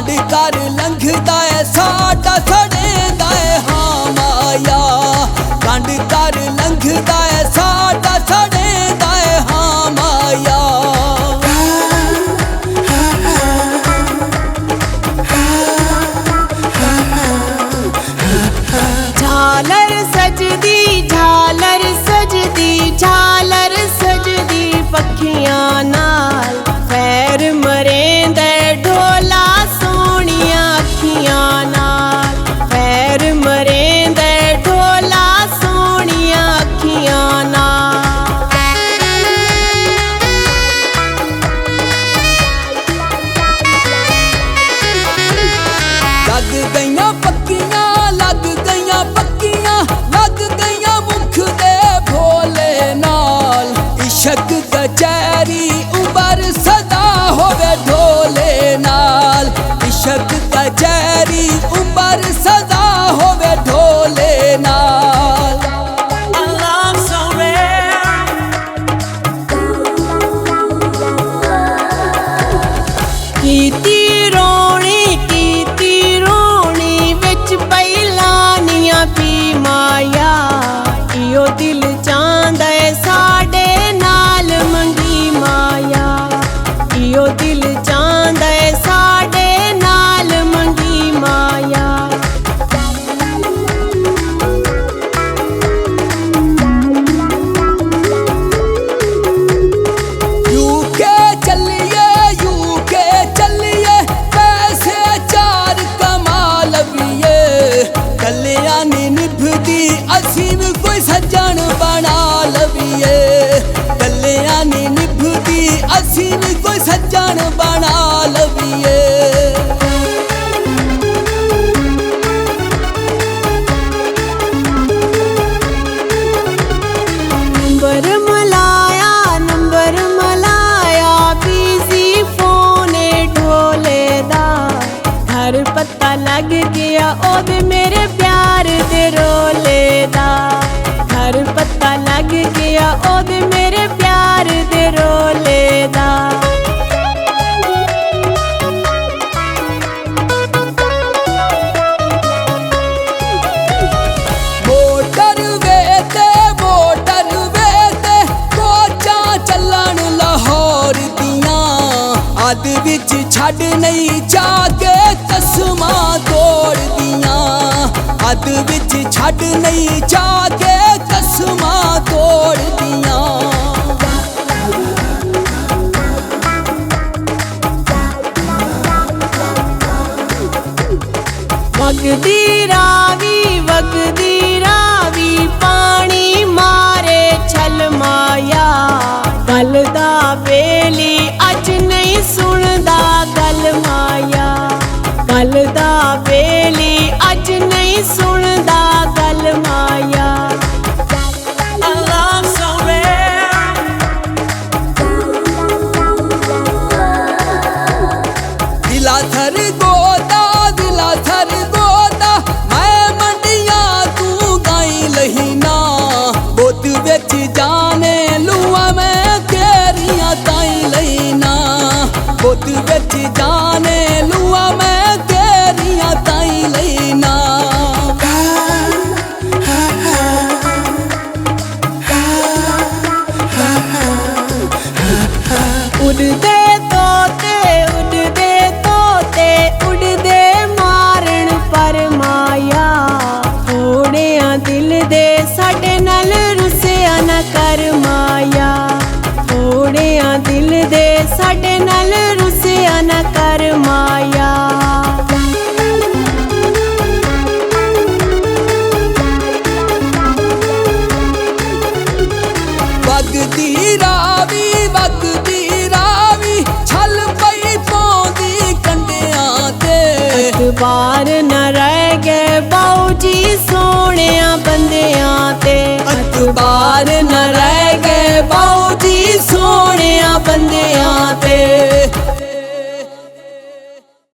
कंड कर लंघदा है साडा सड़ेंदा है हाँ माया। कंड कर लंघदा है साडा सड़ेंदा है हाँ माया। झालर सजदी झालर सजदी झालर सजदी पखियां नाल पैर मरेंदे ढोला सोहणियां अखियां नाल पैर मरेंदे ढोला सोहणियां अखियां नाल। लग गईयां पक्कियां लग गईयां पक्कियां लग गईयां मुख दे भोले नाल। इशक कचैरी उबर सदा होवे ढोले नाल। इशक कचैरी उबर सदा होवे ढोले नाल। कीती रोणी विच पैलानियां पी माया। इहो दिल चांदा है साडे नाल मंगी माया। इहो दिल चांदा है साडे नाल मंगी माया। यूके चलिए पैसे चार कमा लविए। कलियां नी निभदी असीं भी कोई सज्जन बना लविए। कलियां नी निभदी असीं भी कोई सज्जन बना लविए। Number Malaya busy phone Dhole दा। घर पता लग गया ओदे मेरे प्यार दे रोले दा। घर पता लग गया ओदे मेरे प्यार दे रोले दा। मोटर वेते कोचां चलन लाहौर दियां। अद विच छड़ नहीं जाके कसमां तोड़ दियां। अद विच छड़ नहीं जाके कसमां तोड़ दियां। वगदी रावी पानी मारे छल माया। गल दा बेली अज नहीं सुनदा गल माया। गल दा बेली अज नहीं सुनदा गल माया। दिला थर गोदा मैं मंडियां तू गाई लहीना। बोत विच जाने लुआ मैं केरियां ताई लहीना। बोत विच जाने लुआ मैं केरियां ताई लहीना। उड़दे तोते उड़दे मारन पर माया। थोड़ियां दिल दे साडे नाल रुसिया न कर माया। थोड़ियां दिल दे साडे नाल रुसिया न कर माया। वगदी रावी छल पई पौंदी कंडियां ते। अतबार न रह गए बाऊजी सोहणियां बंदियां ते। अतबार न रह गए बाऊजी सोहणियां बंदियां ते।